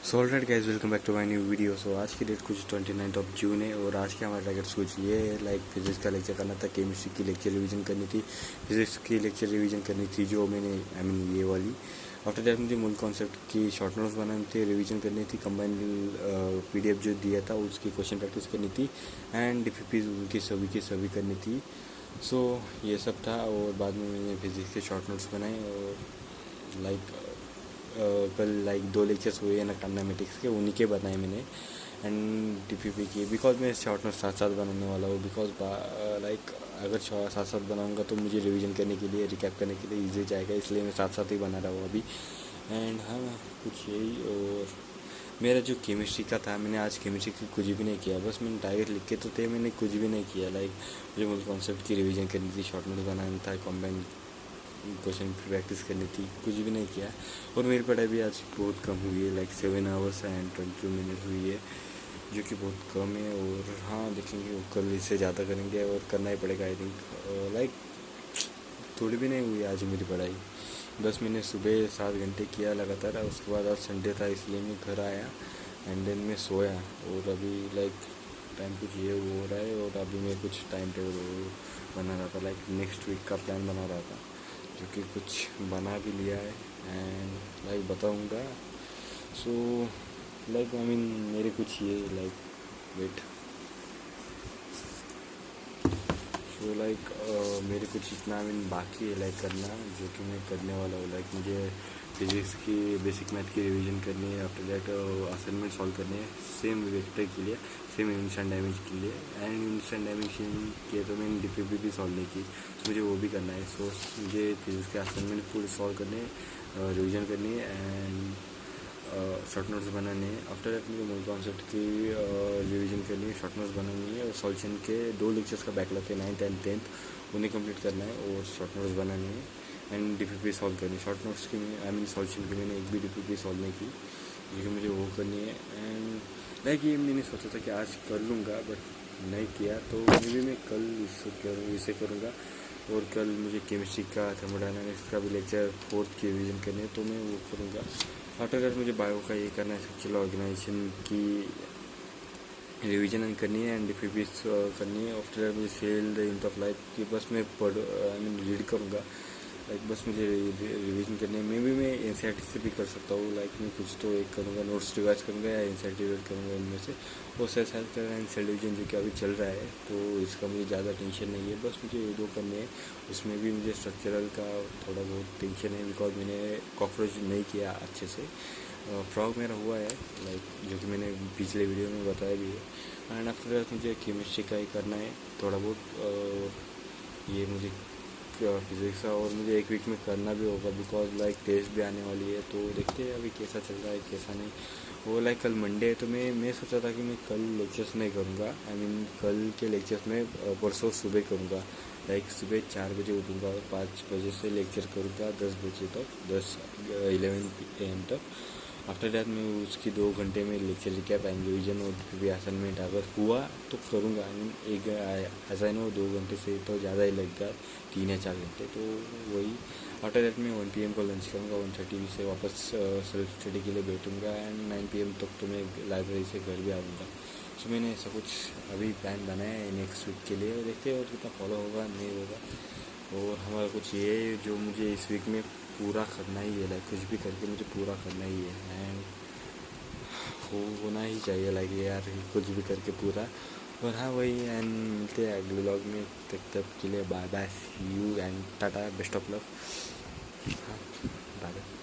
So alright guys, welcome back to my new video. So आज की date कुछ 29 जून है और आज के हमारे टारगेट्स कुछ ये है। लाइक फिजिक्स का लेक्चर करना था, केमिस्ट्री की लेक्चर रिवीजन करनी थी, फिजिक्स की लेक्चर रिवीजन करनी थी जो मैंने ये वाली। आफ्टर दैट मुझे मूल कॉन्सेप्ट की शॉर्ट नोट्स बनानी थी, रिवीजन करनी थी, कंबाइंड PDF जो दिया था उसकी क्वेश्चन प्रैक्टिस करनी थी एंड DPPs उनकी सभी की सभी करनी थी। सो ये सब था और बाद में मैंने फिजिक्स के शॉर्ट नोट्स बनाए और लाइक कल लाइक 2 लेक्चर्स हुए हैं मैथमेटिक्स के, उन्हीं के बताए मैंने एंड DPP की। बिकॉज मैं शॉर्ट नोट साथ साथ बनाने वाला हूँ, बिकॉज लाइक अगर साथ साथ बनाऊँगा तो मुझे रिवीजन करने के लिए, रिकैप करने के लिए ईजी जाएगा, इसलिए मैं साथ साथ ही बना रहा हूँ अभी। एंड हाँ, कुछ यही। और मेरा जो केमिस्ट्री का था, मैंने आज केमिस्ट्री की कुछ भी नहीं किया, बस मैंने टारगेट लिख के तो थे, मैंने कुछ भी नहीं किया। लाइक मुझे मूल कॉन्सेप्ट की रिवीजन करनी थी, शॉर्ट नोट बनाना था, कॉम्बाइंड क्वेश्चन प्रैक्टिस करनी थी, कुछ भी नहीं किया। और मेरी पढ़ाई भी आज बहुत कम हुई है, लाइक 7 आवर्स एंड 22 मिनट हुई है, जो कि बहुत कम है। और हाँ, देखेंगे कल इससे ज़्यादा करेंगे और करना ही पड़ेगा आई थिंक। लाइक थोड़ी भी नहीं हुई आज मेरी पढ़ाई, बस मैंने सुबह 7 घंटे किया लगातार। उसके बाद आज संडे था इसलिए मैं घर आया एंड देन मैं सोया। और अभी लाइक टाइम कुछ ये हो रहा है और अभी मैं कुछ टाइम टेबल बना रहा था, लाइक नेक्स्ट वीक का प्लान बना रहा था, जो कि कुछ बना भी लिया है एंड लाइक बताऊंगा। सो लाइक मेरे कुछ ये लाइक वेट सो लाइक मेरे कुछ इतना बाकी है लाइक करना, जो कि मैं करने वाला हूँ। लाइक मुझे फिजिक्स की बेसिक मैथ की रिवीजन करनी है, आफ्टर दैट असाइनमेंट सॉल्व करनी है, सेम वेक्टर के लिए, सेम इंस्टेंट डैमेज के लिए। एंड इंस्टेंट डैमेज किए तो मैंने DPP भी सॉल्व नहीं की, तो मुझे वो भी करना है। सो मुझे फिजिक्स के असाइनमेंट पूरे सॉल्व करने, रिवीजन करनी है एंड शॉर्ट नोट्स बनाने हैं। आफ्टर दैट मुझे मूल कॉन्सेप्ट की रिवीजन करनी है, शॉर्ट नोट्स बनानी है और सॉल्यूशन के 2 लेक्चर्स का बैकलॉग है, 9th एंड 10th, उन्हें कंप्लीट करना है और शॉर्ट नोट्स बनाने हैं एंड DPP सॉल्व करनी है। शॉर्ट नोट्स की सॉल्यूशन की मैंने एक भी DPP सॉल्व नहीं की, क्योंकि मुझे वो करनी है। एंड लाइक ये मैंने सोचा था कि आज कर लूँगा, बट नहीं किया, तो मैं कल इसे करूँगा। और कल मुझे केमिस्ट्री का, थर्मोडायनामिक्स का भी लेक्चर 4th की रिवीजन करनी है, तो मैं वो करूँगा। आफ्टर दैट मुझे बायो का ये करना है, स्ट्रक्चरल ऑर्गेनाइजेशन की रिवीजन करनी है एंड DPP करनी है। आफ्टर दैट मुझे sell the unit of life की बस मैं रीड करूँगा, लाइक बस मुझे रिवीजन करनी है। मैं NCERT से भी कर सकता हूँ, लाइक मैं कुछ तो एक करूँगा, नोट्स रिवाइज करूँगा या NCERT रीड करूँगा इनमें से। और सेल्फ हेल्प करना है, सेल डिवीजन जो कि अभी चल रहा है, तो इसका मुझे ज़्यादा टेंशन नहीं है, बस मुझे ये 2 करने हैं। उसमें भी मुझे स्ट्रक्चरल का थोड़ा बहुत टेंशन है, बिकॉज मैंने कॉकरोच नहीं किया अच्छे से। फ्रॉग मेरा हुआ है, लाइक जो कि मैंने पिछले वीडियो में बताया भी है। एंड आफ्टर दैट मुझे केमिस्ट्री का ही करना है थोड़ा बहुत, और ये मुझे फिजिक्स का, और मुझे एक वीक में करना भी होगा, बिकॉज लाइक टेस्ट भी आने वाली है, तो देखते हैं अभी कैसा चल रहा है कैसा नहीं। वो लाइक कल मंडे है, तो मैं सोचा था कि मैं कल लेक्चर्स नहीं करूँगा, कल के लेक्चर्स में परसों सुबह करूँगा। लाइक सुबह 4 बजे उठूँगा और 5 बजे से लेक्चर करूँगा 10 बजे तक, 11 AM तक। आफ्टर दैट मैं उसकी 2 घंटे में लेक्चर रिकैप एंड रिवीजन और DPP असाइनमेंट अगर हुआ तो करूँगा। एक असाइनमेंट 2 घंटे से तो ज़्यादा ही लगेगा, 3 या 4 घंटे, तो वही। आफ्टर दैट मैं 1 PM को लंच करूँगा, 1:30 से वापस सेल्फ स्टडी के लिए बैठूँगा एंड 9 PM तक तो मैं लाइब्रेरी से घर भी आऊँगा। सो मैंने ऐसा कुछ अभी प्लान बनाया है नेक्स्ट वीक के लिए, देखते हैं और कितना फॉलो होगा नहीं होगा। और हमारा कुछ ये जो मुझे इस वीक में पूरा करना ही है, लाइक कुछ भी करके मुझे पूरा करना ही है एंड होना ही चाहिए, लाइक यार कुछ भी करके पूरा। और हाँ वही, एंड मिलते हैं अगले व्लॉग में, तब तक के लिए bye bye, see you and tata, best of luck. हाँ, बाय बाय।